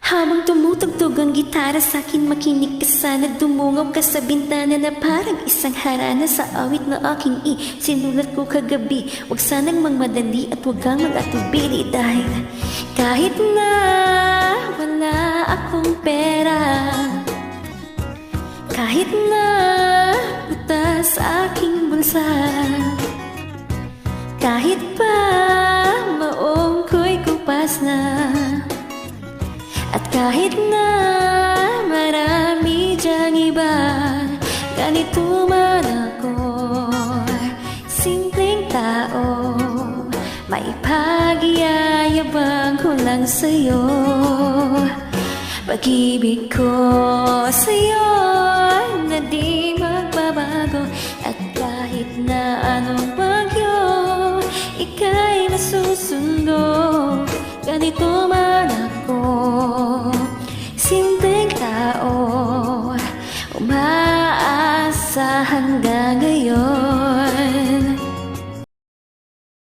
Habang tumutugtog ang gitara sa'kin, makinig ka sana. Dumungaw ka sa bintana na parang isang harana sa awit na aking sinulat ko kagabi. Huwag sanang magmadali at huwag kang mag-atubili, dahil kahit na wala akong pera, kahit na butas aking bulsa, kahit pa maong ko'y kupas na, at kahit na marami dyang iba, ganito man ako, simpleng tao, may pagyayabang ko lang sa'yo. Pag-ibig ko sa'yo na di magbabago, at kahit na anong bagyo ika'y masusundo. Ganito man ako, simpleng tao, umaasa hanggang ngayon.